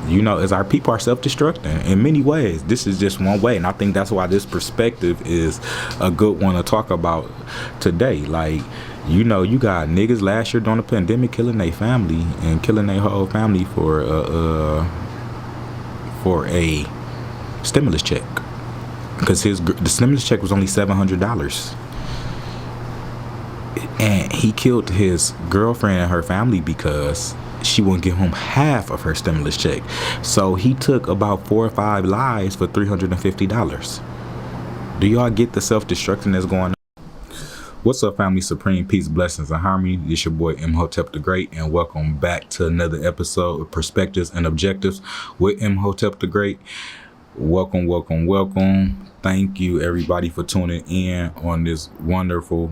You know, as our people are self-destructing in many ways. This is just one way, and I think that's why this perspective is a good one to talk about today. Like, you know, you got niggas last year during the pandemic killing their family and killing their whole family for a stimulus check, because the stimulus check was only $700, and he killed his girlfriend and her family because she wouldn't give him half of her stimulus check. So he took about 4 or 5 lives for $350. Do y'all get the self-destruction that's going on? What's up, family? Supreme peace, blessings, and harmony. It's your boy Imhotep the Great, and welcome back to another episode of Perspectives and Objectives with Imhotep the Great. Welcome, welcome, welcome. Thank you, everybody, for tuning in on this wonderful,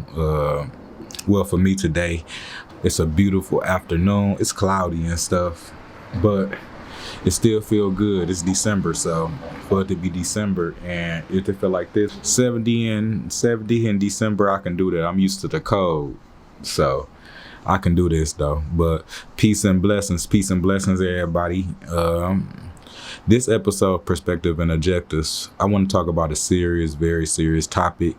well, for me today, it's a beautiful afternoon. It's cloudy and stuff, but it still feel good. It's December, so for it to be December and it to feel like this, 70 in December, I can do that. I'm used to the cold, so I can do this though. But peace and blessings, everybody. This episode, Perspective and Objectives, I want to talk about a serious, very serious topic.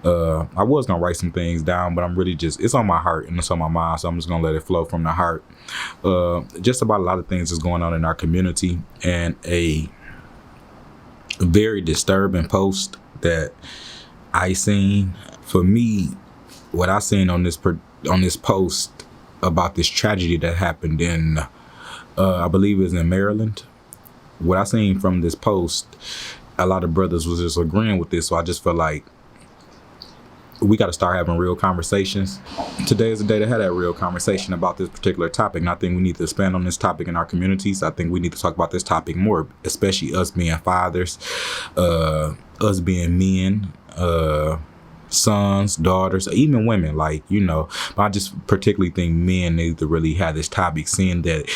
I was gonna write some things down, but I'm really it's on my heart and it's on my mind, so I'm just gonna let it flow from the heart. Just about a lot of things that's going on in our community, and a very disturbing post that I seen. For me, what I seen on this post about this tragedy that happened in, I believe it was in Maryland. What I seen from this post, a lot of brothers was just agreeing with this, so I just felt like we got to start having real conversations. Today is the day to have that real conversation about this particular topic, and I think we need to expand on this topic in our communities. I think we need to talk about this topic more, especially us being fathers, us being men, sons, daughters, even women, like, you know. But I just particularly think men need to really have this topic, seeing that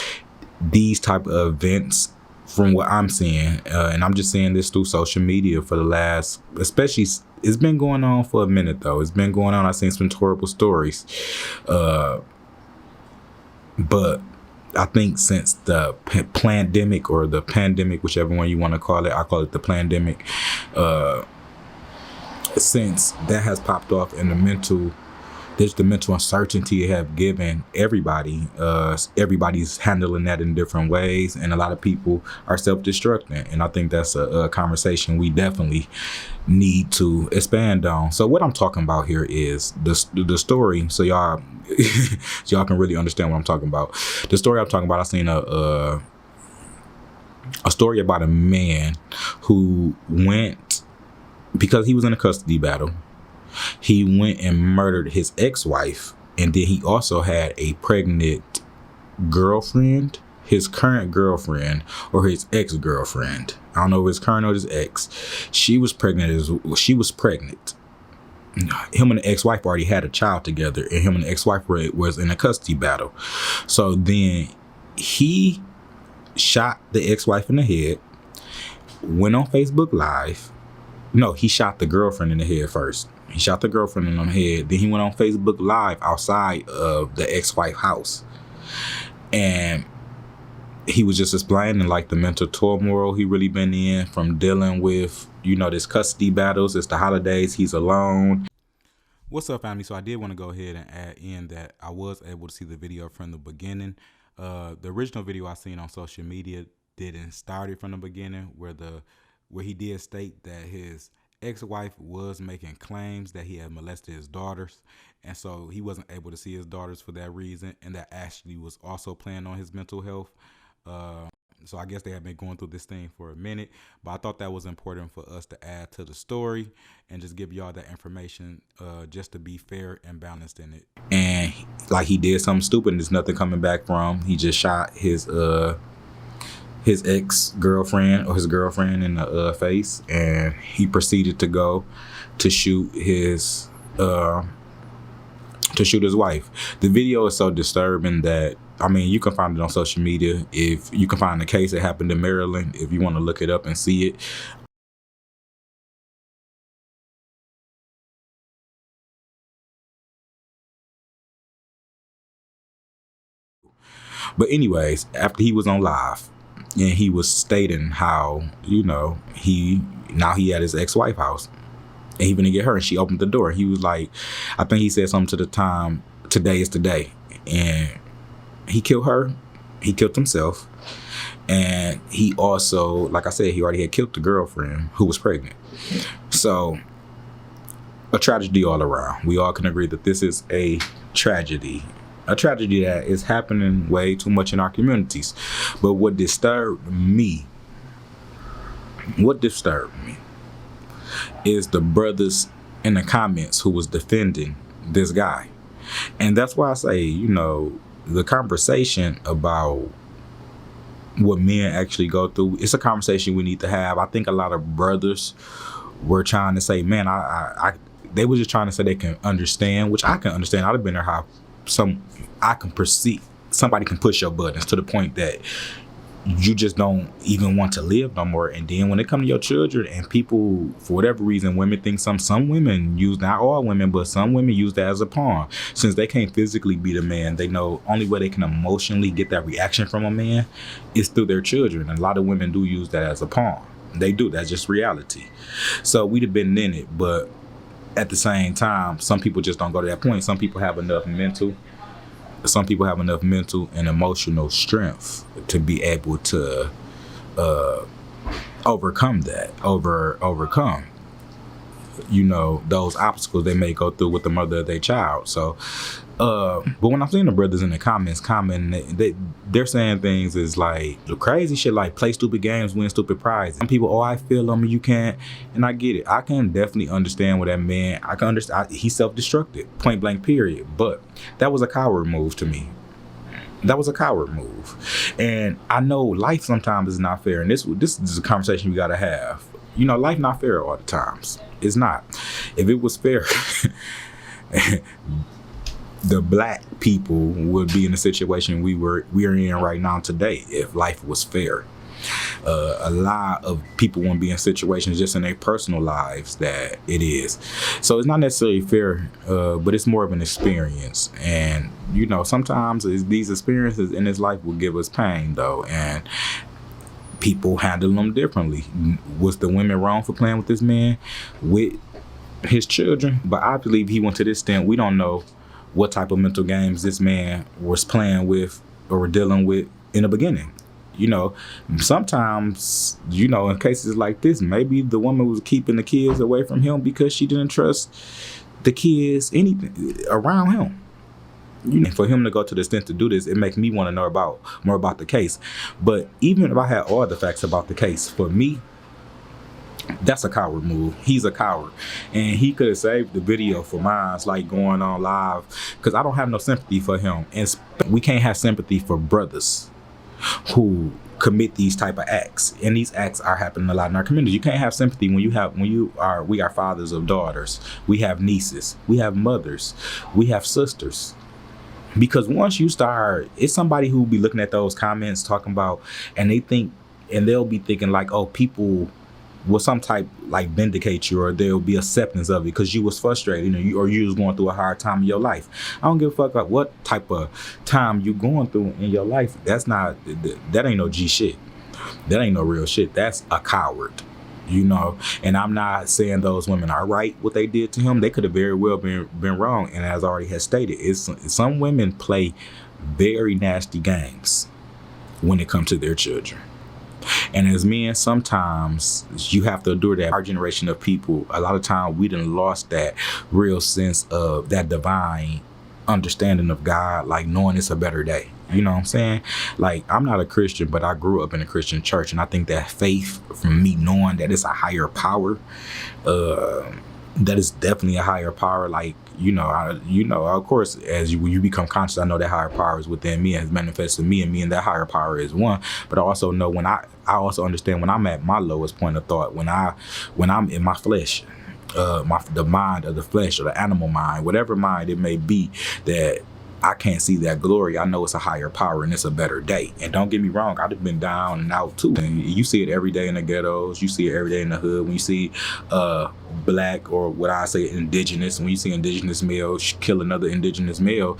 these type of events, from what I'm seeing, and I'm just seeing this through social media for the last, especially, it's been going on for a minute though. It's been going on. I've seen some horrible stories. But I think since the pandemic, or the pandemic, whichever one you want to call it, I call it the pandemic, since that has popped off, and the mental uncertainty it have given everybody. Everybody's handling that in different ways, and a lot of people are self-destructing, and I think that's a conversation we definitely need to expand on. So what I'm talking about here is the story, so y'all y'all can really understand what I'm talking about. The story I'm talking about, I seen a story about a man who went, because he was in a custody battle, he went and murdered his ex-wife, and then he also had a pregnant girlfriend, his current girlfriend, or his ex-girlfriend. I don't know if it's current or his ex. She was pregnant. Him and the ex-wife already had a child together, and him and the ex-wife was in a custody battle. So then he shot the ex-wife in the head, went on Facebook Live. No, he shot the girlfriend in the head first. He shot the girlfriend in the head. Then he went on Facebook Live outside of the ex-wife house. And he was just explaining like the mental turmoil he really been in from dealing with, you know, this custody battles. It's the holidays. He's alone. What's up, family? So I did want to go ahead and add in that I was able to see the video from the beginning. The original video I seen on social media didn't start it from the beginning, where he did state that his ex-wife was making claims that he had molested his daughters, and so he wasn't able to see his daughters for that reason, and that actually was also playing on his mental health. So I guess they have been going through this thing for a minute, but I thought that was important for us to add to the story and just give y'all that information, just to be fair and balanced in it. And like, he did something stupid and there's nothing coming back from. He just shot his ex-girlfriend, or his girlfriend, in the face, and he proceeded to go to shoot his wife. The video is so disturbing that, I mean, you can find it on social media. If you can find the case that happened in Maryland, if you want to look it up and see it. But anyways, after he was on live, and he was stating how, he at his ex-wife house, and he gonna get her, and she opened the door. He was like, I think he said something to the time, today is the day, and he killed her, he killed himself, and he also, like I said, he already had killed the girlfriend who was pregnant. So a tragedy all around. We all can agree that this is a tragedy that is happening way too much in our communities. But what disturbed me is the brothers in the comments who was defending this guy. And that's why I say, the conversation about what men actually go through, it's a conversation we need to have. I think a lot of brothers were trying to say, man, they were just trying to say they can understand, which I can understand. I'd have been there how I can perceive somebody can push your buttons to the point that you just don't even want to live no more. And then when it comes to your children, and people, for whatever reason, women think some women use, not all women, but some women use that as a pawn. Since they can't physically beat a man, they know only way they can emotionally get that reaction from a man is through their children. And a lot of women do use that as a pawn. They do. That's just reality. So we'd have been in it, but at the same time, some people just don't go to that point. Some people have enough mental and emotional strength to be able to overcome those obstacles they may go through with the mother of their child. So but when I'm seeing the brothers in the comments commenting, they're saying things is like the crazy shit, like play stupid games, win stupid prizes. Some people, I feel on me, you can't. And I get it. I can definitely understand what that man, I can understand. He self-destructed, point blank period. But that was a coward move to me. That was a coward move. And I know life sometimes is not fair. And this is a conversation we got to have. Life not fair all the times. It's not. If it was fair, the black people would be in the situation we are in right now today if life was fair. A lot of people won't be in situations just in their personal lives that it is. So it's not necessarily fair, but it's more of an experience. And, sometimes these experiences in this life will give us pain, though. And people handle them differently. Was the women wrong for playing with this man, with his children? But I believe he went to this extent. We don't know what type of mental games this man was playing with or dealing with in the beginning. Sometimes, in cases like this, maybe the woman was keeping the kids away from him because she didn't trust the kids anything around him. For him to go to the extent to do this, it makes me want to know more about the case. But even if I had all the facts about the case, for me, that's a coward move. He's a coward. And he could have saved the video for mine, like going on live, because I don't have no sympathy for him. And we can't have sympathy for brothers who commit these type of acts. And these acts are happening a lot in our community. You can't have sympathy we are fathers of daughters. We have nieces. We have mothers. We have sisters. Because once you start, it's somebody who will be looking at those comments talking about, and they'll be thinking like, people will some type like vindicate you, or there'll be acceptance of it because you was frustrated, or you was going through a hard time in your life. I don't give a fuck about what type of time you going through in your life. That ain't no G shit. That ain't no real shit. That's a coward, And I'm not saying those women are right what they did to him. They could have very well been wrong. And as I already had stated, some women play very nasty games when it comes to their children. And as men, sometimes you have to endure that. Our generation of people, a lot of time we done lost that real sense of that divine understanding of God, like knowing it's a better day. You know what I'm saying? Like, I'm not a Christian, but I grew up in a Christian church. And I think that faith from me knowing that it's a higher power, that is definitely a higher power. Like, of course, as you become conscious, I know that higher power is within me and has manifested me, and that higher power is one. But I also know I also understand when I'm at my lowest point of thought, when I'm in my flesh, the mind of the flesh or the animal mind, whatever mind it may be, that I can't see that glory. I know it's a higher power and it's a better day. And don't get me wrong, I've been down and out too. And you see it every day in the ghettos. You see it every day in the hood. When you see black, or what I say indigenous, when you see indigenous male kill another indigenous male,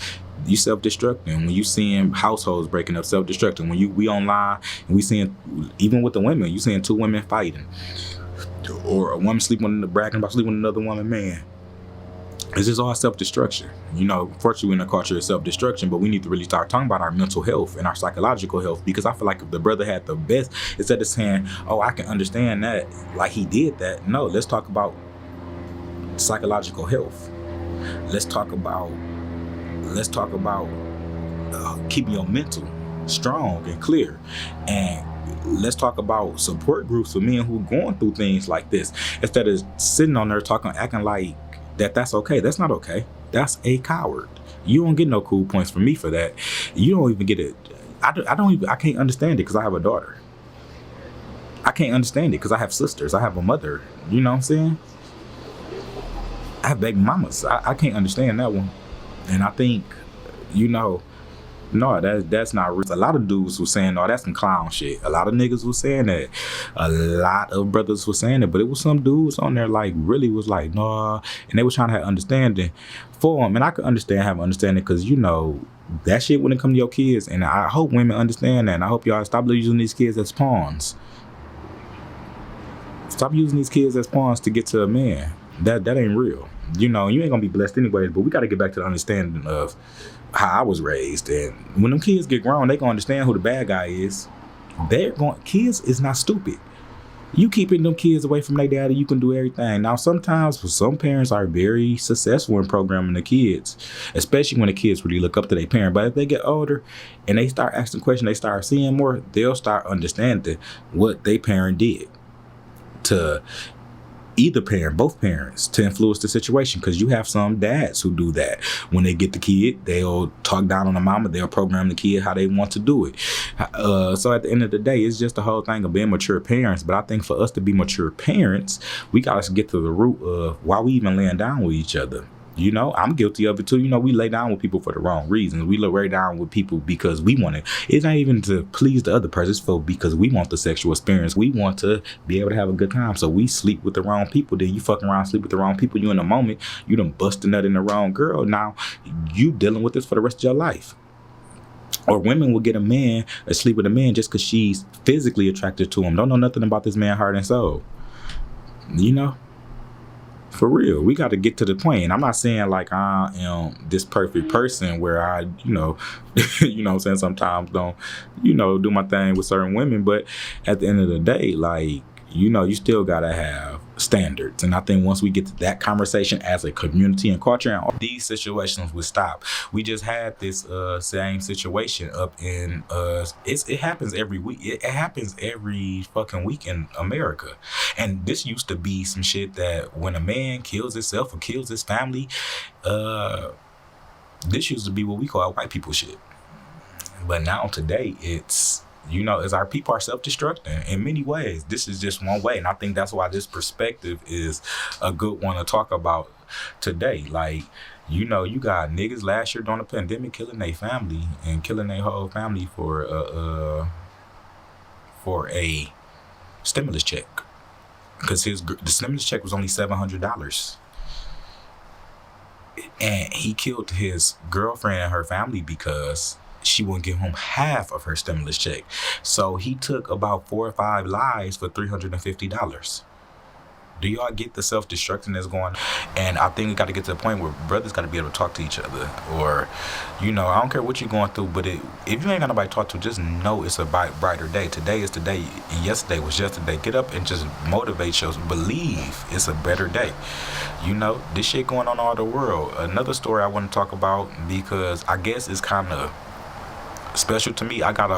You self-destructing. When you seeing households breaking up, self-destructing. When we online and we seeing, even with the women, you seeing two women fighting, or a woman bragging about sleeping with another woman, man. It's just all self-destruction. Fortunately, we're in a culture of self-destruction, but we need to really start talking about our mental health and our psychological health, because I feel like if the brother had the best, instead of saying, oh, I can understand that, like he did that, no, let's talk about psychological health. Let's talk about keeping your mental strong and clear, and let's talk about support groups for men who are going through things like this, instead of sitting on there acting like that's okay. That's not okay. That's a coward. You don't get no cool points from me for that. You don't even get it. I can't understand it because I have a daughter. I can't understand it because I have sisters. I have a mother. You know what I'm saying? I have baby mamas. I can't understand that one. And I think, no, that's not real. A lot of dudes were saying, no, that's some clown shit. A lot of niggas were saying that. A lot of brothers were saying it. But it was some dudes on there like really was like, no. And they was trying to have understanding for them. And I could having understanding because, that shit when it comes to your kids. And I hope women understand that. And I hope y'all stop using these kids as pawns. Stop using these kids as pawns to get to a man. That ain't real. You ain't gonna be blessed anyways, but we gotta get back to the understanding of how I was raised. And when them kids get grown, they gonna understand who the bad guy is. Kids is not stupid. You keeping them kids away from their daddy, you can do everything. Now, sometimes some parents are very successful in programming the kids, especially when the kids really look up to their parent. But if they get older and they start asking questions, they start seeing more, they'll start understanding what their parent did to either parent, both parents, to influence the situation. Because you have some dads who do that. When they get the kid, they'll talk down on the mama, they'll program the kid how they want to do it. So at the end of the day, it's just the whole thing of being mature parents. But I think for us to be mature parents, we got to get to the root of why we even laying down with each other. I'm guilty of it too. We lay down with people for the wrong reasons. We lay down with people because we want it. It's not even to please the other person. It's because we want the sexual experience. We want to be able to have a good time. So we sleep with the wrong people. Then you fucking around, sleep with the wrong people. You in the moment, you done bust a nut in the wrong girl. Now you dealing with this for the rest of your life. Or women will get a man or sleep with a man just because she's physically attracted to him. Don't know nothing about this man's heart and soul. For real, we got to get to the point. And I'm not saying like I am this perfect person where I, what I'm saying, sometimes don't, do my thing with certain women. But at the end of the day, like, you still got to have standards. And I think once we get to that conversation as a community and culture, and all these situations would stop. We just had this same situation up in, it happens every week. It happens every fucking week in America. And this used to be some shit that when a man kills himself or kills his family, this used to be what we call white people shit. But now today it's, as our people are self-destructing in many ways. This is just one way. And I think that's why this perspective is a good one to talk about today. Like, you got niggas last year during the pandemic killing their family and killing their whole family for a stimulus check. Because the stimulus check was only $700. And he killed his girlfriend and her family because she wouldn't give him half of her stimulus check. So he took about 4 or 5 lives for $350. Do y'all get the self-destruction that's going on? And I think we got to get to the point where brothers got to be able to talk to each other. Or, I don't care what you're going through, but if you ain't got nobody to talk to, just know it's a brighter day. Today is today, and yesterday was yesterday. Get up and just motivate yourself. Believe it's a better day. This shit going on all the world. Another story I want to talk about, because I guess it's kind of special to me. I got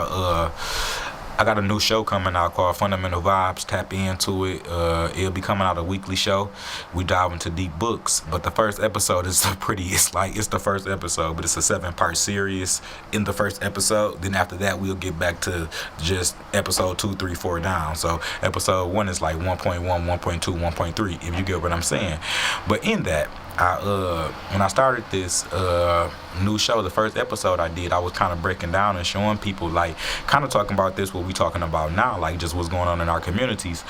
a new show coming out called Fundamental Vibes. Tap into it. It'll be coming out a weekly show. We dive into deep books, but the first episode is it's the first episode, but it's a 7-part series. In the first episode, then after that we'll get back to just episode 2, 3, 4 down. So episode 1 is like 1.1, 1.2, 1.3, if you get what I'm saying. But in that, when I started this new show, the first episode I did, I was kind of breaking down and showing people, like, kind of talking about this, what we talking about now, like just what's going on in our communities.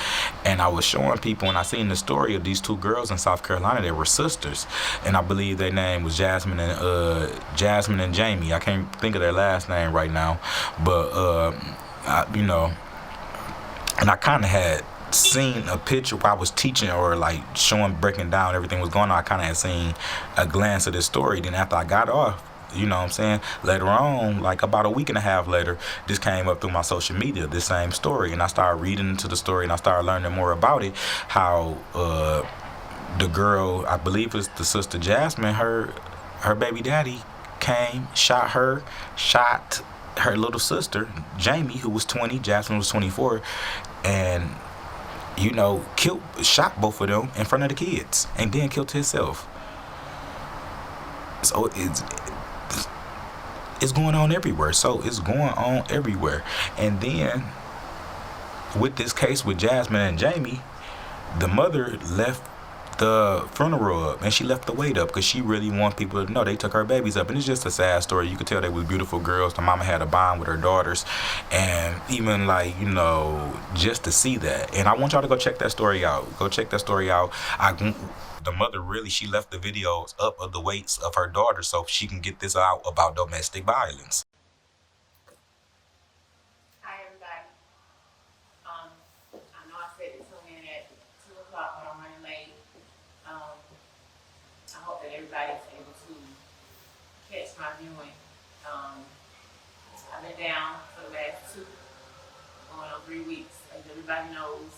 And I was showing people, and I seen the story of these two girls in South Carolina. They were sisters, and I believe their name was Jazzmyne and Jaimey. I can't think of their last name right now, but and I kind of had seen a picture while I was teaching, or like breaking down everything was going on. I kind of had seen a glance of this story. Then after I got off, you know what I'm saying, later on, like about a week and a half later, this came up through my social media, this same story, and I started reading into the story, and I started learning more about it. How the girl, I believe it's the sister Jazzmyne, her baby daddy came, shot her little sister Jaimey, who was 20, Jazzmyne was 24, and shot both of them in front of the kids, and then killed himself. So it's going on everywhere. And then with this case with Jazzmyne and Jaimey, the mother left the funeral up, and she left the weight up because she really want people to know they took her babies up. And it's just a sad story. You could tell they was beautiful girls. The mama had a bond with her daughters, and even just to see that. And I want y'all to go check that story out. The mother really, she left the videos up of the weights of her daughter so she can get this out about domestic violence. Hi everybody. I know I said to tune in at 2 o'clock, but I'm running late. I hope that everybody's able to catch my viewing. I've been down for the last going on 3 weeks. As everybody knows,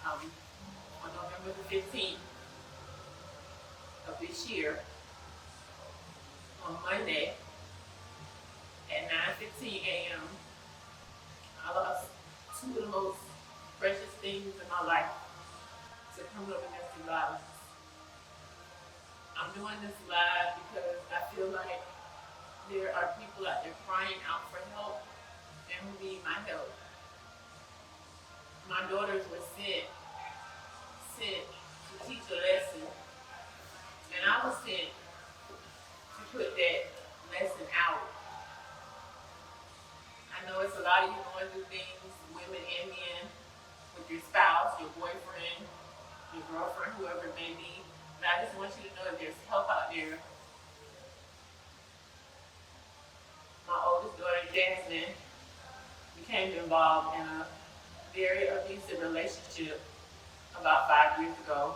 on November the 15th of this year, on Monday at 9:15 a.m., I lost two of the most precious things in my life to criminal domestic violence. I'm doing this live because I feel like there are people out there crying out for help and who need my help. My daughters were sent to teach a lesson, and I was sent to put that lesson out. I know it's a lot of you going through things, women and men, with your spouse, your boyfriend, your girlfriend, whoever it may be. But I just want you to know that there's help out there. My oldest daughter, Jazzmyne, became involved in a very abusive relationship about 5 years ago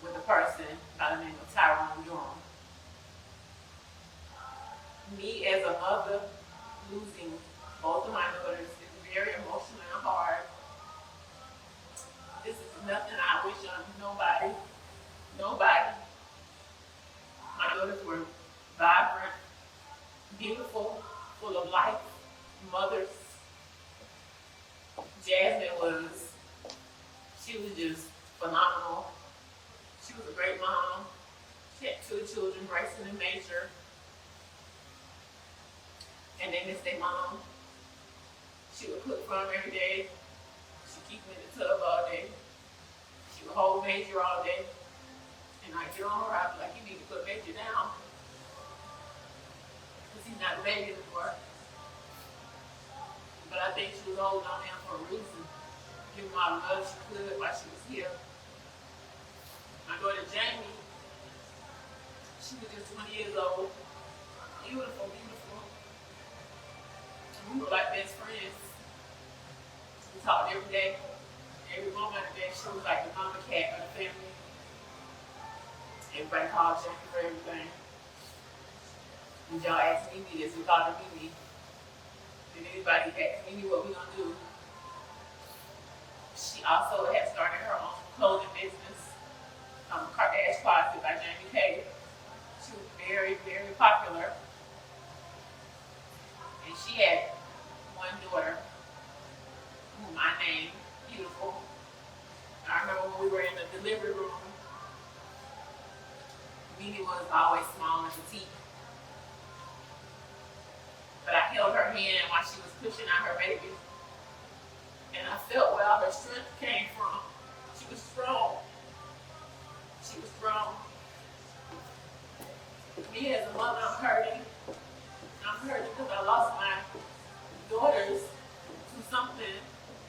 with a person by the name of Jaime. Me as a mother, losing both of my daughters is very emotional and hard. This is nothing I wish on nobody. My daughters were vibrant, beautiful, full of life, mothers. Jazzmyne was just phenomenal. She was a great mom. She had 2 children, Bryson and Major. And they missed their mom. She would cook for them every day. She'd keep them in the tub all day. She would hold Major all day. And I'd get on her, I'd be like, you need to put Major down. Because he's not a baby anymore. But I think she was holding on him for a reason. Give him all the love she could while she was here. My daughter Jaime, she was just 20 years old. Beautiful. We were like best friends. We talked every day, every moment of the day. She was like the mama cat of the family. Everybody called Jackie for everything. Did y'all ask Mimi this? We called her Mimi. Did anybody ask Mimi what we gonna do? She also had started her own clothing business, Kardashian Closet by Jaime K. She was very, very popular. And she had one daughter, whom I named Beautiful. I remember when we were in the delivery room, Mimi was always small and petite. But I held her hand while she was pushing out her baby. And I felt where all her strength came from. She was strong. Me as a mother, I'm hurting. I'm hurting because I lost my daughters to something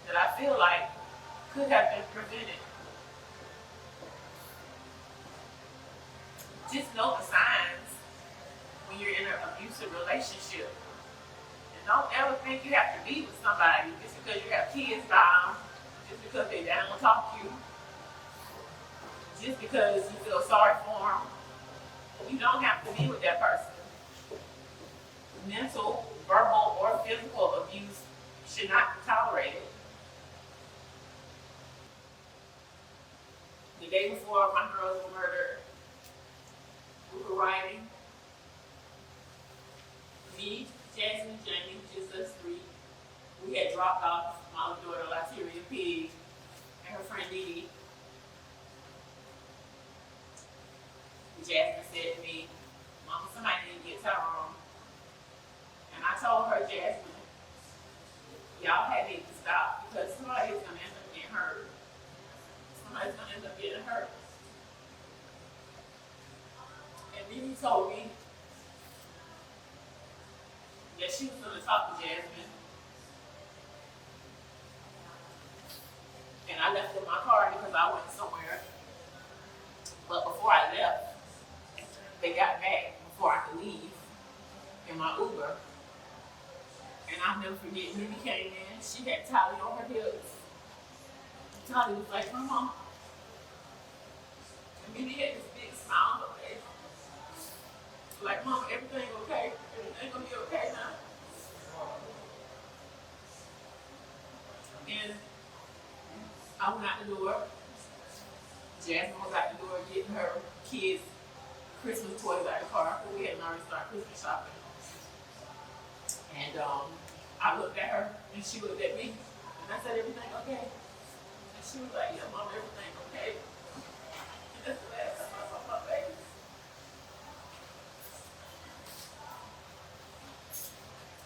that I feel like could have been prevented. Just know the signs when you're in an abusive relationship. And don't ever think you have to be with somebody just because you have kids by them, just because they down to talk to you, just because you feel sorry for them. You don't have to be with that person. Mental, verbal, or physical abuse should not be tolerated. The day before my girls were murdered, we were riding. Me, Jazzmyne, Jaime, just us three. We had dropped off my little daughter, Lateria Pig, and her friend Dee. Jazzmyne said to me, Mama, somebody need to get Tyrone. And I told her, Jazzmyne, y'all had to stop because somebody's going to end up getting hurt. Somebody's going to end up getting hurt. And Dee told me that she was going to talk to Jazzmyne. And I left in my car because I went somewhere. But before I left, they got back before I could leave in my Uber. And I'll never forget, Minnie came in. She had Tally on her hips. Tally was like, Mama. And Minnie had this big smile on her face. Like, Mama, everything okay? Everything gonna be okay now? And I went out the door. Jazzmyne was out the door getting her kids Christmas toys out of the car. We had already started Christmas shopping. And I looked at her and she looked at me. And I said, everything okay? And she was like, yeah, Mom, everything okay. And that's the last time I saw my baby.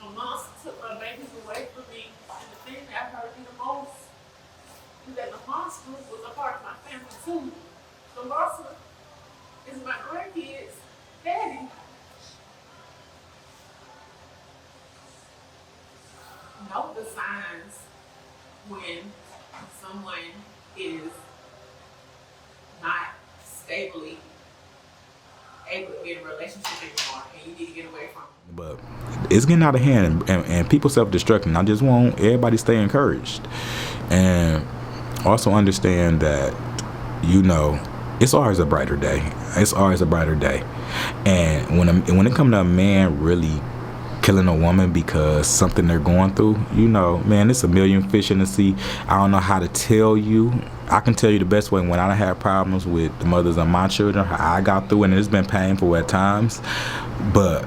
A monster took my babies away from me. And the thing that hurt me the most is that the monster was a part of my family too. The monster is my grandkids' daddy. Know the signs when someone is not stably able to be in a relationship anymore and you need to get away from them. But it's getting out of hand and people self-destructing. I just want everybody to stay encouraged. And also understand that, you know, it's always a brighter day. It's always a brighter day. And when it comes to a man really killing a woman because something they're going through, you know, man, it's a million fish in the sea. I don't know how to tell you. I can tell you the best way when I had problems with the mothers of my children, how I got through, and it's been painful at times. But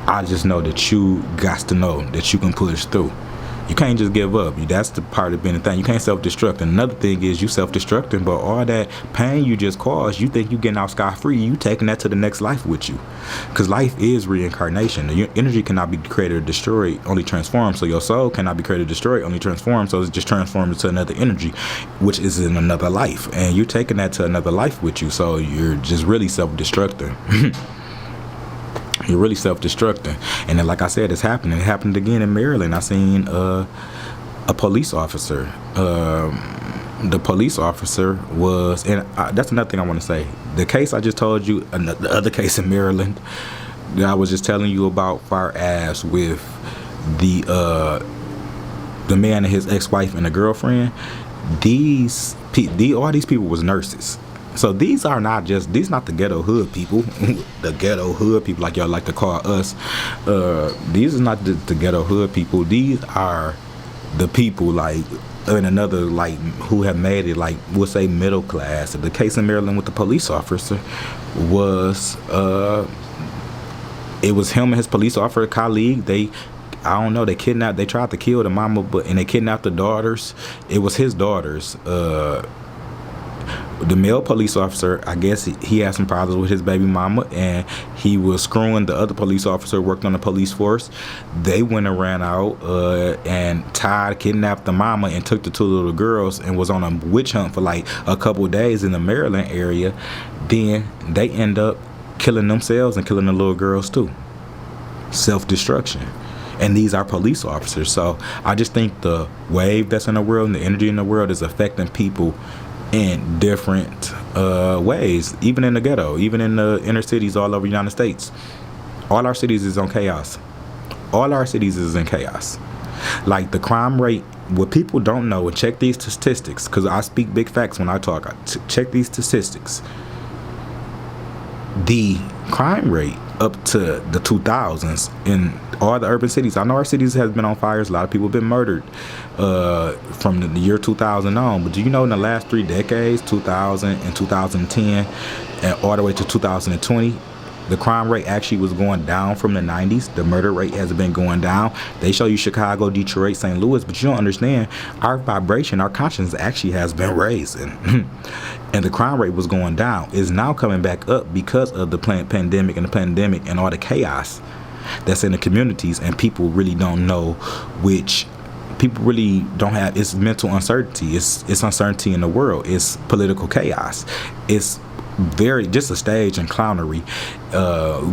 I just know that you got to know that you can push through. You can't just give up. That's the part of being a thing. You can't self-destruct. Another thing is you self-destructing, but all that pain you just caused, you think you getting out scot-free. You taking that to the next life with you. Because life is reincarnation. Your energy cannot be created or destroyed, only transformed. So your soul cannot be created or destroyed, only transformed. So it's just transformed into another energy, which is in another life. And you're taking that to another life with you. So you're just really self-destructing. You're really self-destructing. And then, like I said, it's happening. It happened again in Maryland. I seen a police officer. The police officer was, and that's another thing I want to say. The case I just told you, the other case in Maryland that I was just telling you about, far as with the man and his ex-wife and a girlfriend. All these people was nurses. So these not the ghetto hood people, the ghetto hood people like y'all like to call us. These are not the ghetto hood people. These are the people like in another, like, who have made it, like, we'll say middle class. The case in Maryland with the police officer was, it was him and his police officer colleague. They tried to kill the mama, and they kidnapped the daughters. It was his daughters. The male police officer, I guess he had some problems with his baby mama, and he was screwing the other police officer who worked on the police force. They went and ran out and kidnapped the mama and took the two little girls and was on a witch hunt for like a couple of days in the Maryland area. Then they end up killing themselves and killing the little girls too. Self-destruction. And these are police officers. So I just think the wave that's in the world and the energy in the world is affecting people in different ways, even in the ghetto, even in the inner cities all over the United States. All our cities is on chaos. All our cities is in chaos. Like the crime rate, what people don't know, and check these statistics, because I speak big facts when I talk. Check these statistics. The crime rate up to the 2000s in all the urban cities. I know our cities has been on fires. A lot of people have been murdered from the year 2000 on. But do you know in the last 3 decades, 2000 and 2010, and all the way to 2020, the crime rate actually was going down from the 90s. The murder rate has been going down. They show you Chicago, Detroit, St. Louis, but you don't understand. Our vibration, our conscience actually has been raising. And the crime rate was going down. It's now coming back up because of the pandemic and all the chaos that's in the communities. And people really don't know which... People really don't have... It's mental uncertainty. It's uncertainty in the world. It's political chaos. It's very just a stage and clownery.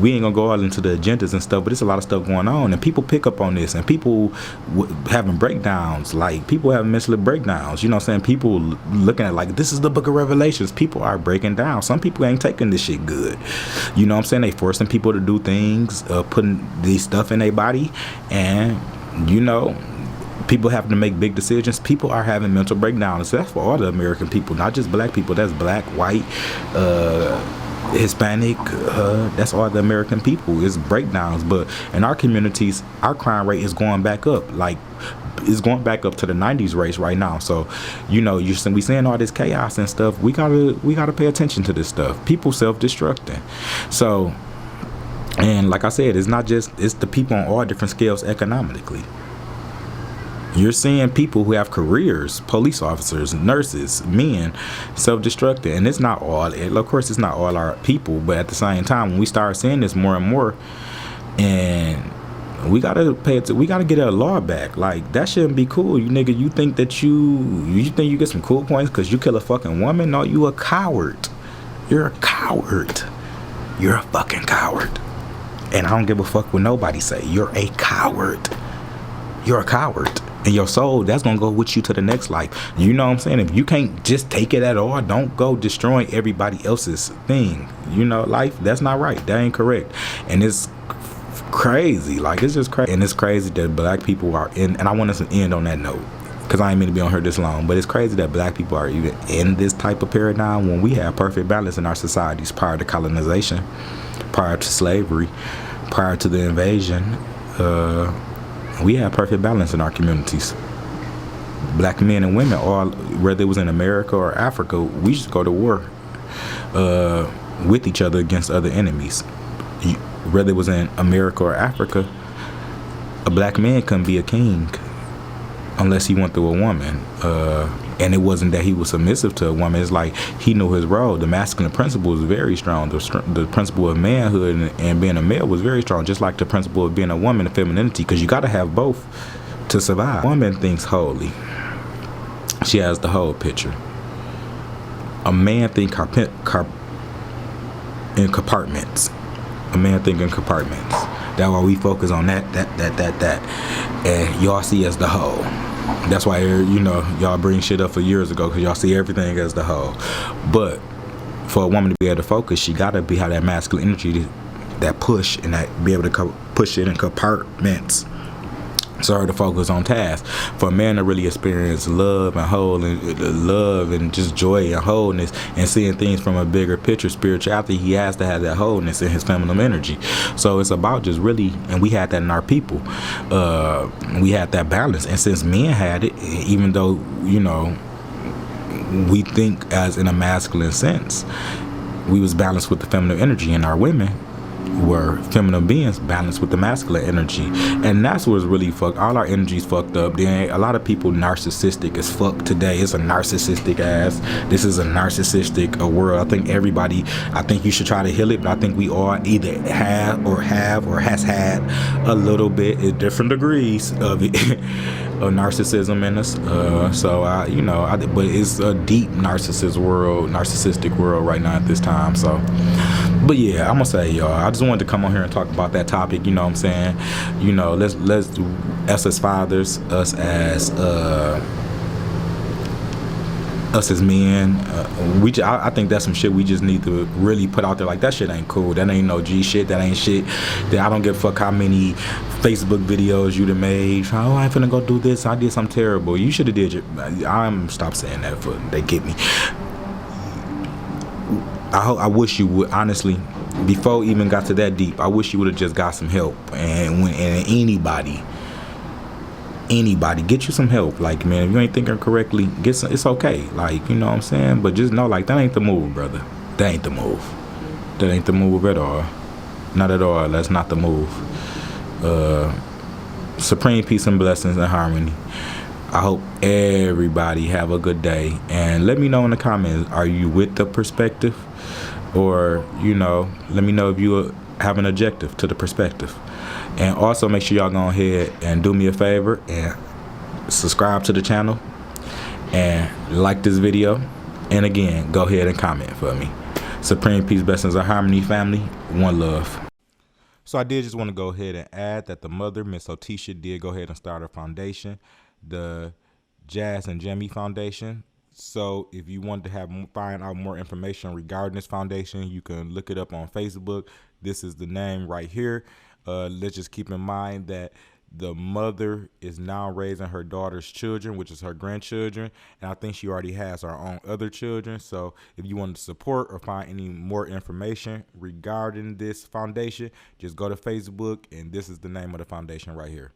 We ain't gonna go all into the agendas and stuff, but there's a lot of stuff going on, and people pick up on this, and people having breakdowns, like people having mental breakdowns. You know what I'm saying? People looking at like this is the book of Revelations. People are breaking down. Some people ain't taking this shit good. You know what I'm saying? They forcing people to do things, putting these stuff in their body, and you know, people having to make big decisions. People are having mental breakdowns. So that's for all the American people, not just black people. That's black, white, Hispanic. That's all the American people. It's breakdowns. But in our communities, our crime rate is going back up. Like, it's going back up to the 90s rates right now. So, you know, we seeing all this chaos and stuff. We gotta pay attention to this stuff. People self-destructing. So, and like I said, it's not just, it's the people on all different scales economically. You're seeing people who have careers, police officers, nurses, men, self-destructing. And it's not all, of course, it's not all our people, but at the same time, when we start seeing this more and more, and we gotta we gotta get a law back. Like, that shouldn't be cool. You nigga, you think that you think you get some cool points because you kill a fucking woman? No, you a coward. You're a coward. You're a fucking coward. And I don't give a fuck what nobody say. You're a coward. You're a coward. And your soul, that's gonna go with you to the next life. You know what I'm saying? If you can't just take it at all, don't go destroying everybody else's thing. You know, life, that's not right. That ain't correct. And it's crazy. Like, it's just crazy. And it's crazy that black people are in, and I want us to end on that note, because I ain't mean to be on here this long, but it's crazy that black people are even in this type of paradigm when we have perfect balance in our societies prior to colonization, prior to slavery, prior to the invasion. We have perfect balance in our communities. Black men and women, all, whether it was in America or Africa, we used to go to war with each other against other enemies. Whether it was in America or Africa, a black man couldn't be a king unless he went through a woman. And it wasn't that he was submissive to a woman. It's like he knew his role. The masculine principle was very strong. The principle of manhood and being a male was very strong, just like the principle of being a woman, of femininity, because you got to have both to survive. A woman thinks wholly. She has the whole picture. A man thinks in compartments. A man thinks in compartments. That's why we focus on that. And y'all see as the whole. That's why, you know, y'all bring shit up for years ago, because y'all see everything as the whole. But for a woman to be able to focus, she got to have that masculine energy, that push, and that be able to push it in compartments. So her to focus on task. For a man to really experience love and just joy and wholeness and seeing things from a bigger picture, spirituality, he has to have that wholeness in his feminine energy. So it's about just really, and we had that in our people. We had that balance. And since men had it, even though, you know, we think as in a masculine sense, we was balanced with the feminine energy, and our women were feminine beings balanced with the masculine energy. And that's what's really fucked. All our energy's fucked up. Then a lot of people narcissistic as fuck today. It's a narcissistic ass. This is a narcissistic world. I think you should try to heal it, but I think we all either have or has had a little bit in different degrees of it. Of narcissism in us. But it's a deep narcissistic world right now at this time. So, But yeah, I'm gonna say, y'all, I just wanted to come on here and talk about that topic. You know what I'm saying? You know, let's us as fathers, us as men, I think that's some shit we just need to really put out there. Like, that shit ain't cool. That ain't no G shit. That ain't shit. That I don't give a fuck how many Facebook videos you done made. Oh, I ain't finna go do this. I did something terrible. You should have did your. I'm stop saying that for they get me. I wish you would, honestly, before even got to that deep, I wish you would have just got some help. And anybody, get you some help. Like, man, if you ain't thinking correctly, get some, it's okay. Like, you know what I'm saying? But just know, like, that ain't the move, brother. That ain't the move. That ain't the move at all. Not at all. That's not the move. Supreme peace and blessings and harmony. I hope everybody have a good day. And let me know in the comments, are you with the perspective? Or, you know, let me know if you have an objective to the perspective. And also make sure y'all go ahead and do me a favor and subscribe to the channel and like this video. And again, go ahead and comment for me. Supreme peace, blessings, and harmony, family. One love. So I did just want to go ahead and add that the mother, Miss Otisha, did go ahead and start her foundation, the Jazzmyne Foundation. So if you want to find out more information regarding this foundation, you can look it up on Facebook. This is the name right here. Let's just keep in mind that the mother is now raising her daughter's children, which is her grandchildren. And I think she already has her own other children. So if you want to support or find any more information regarding this foundation, just go to Facebook, and this is the name of the foundation right here.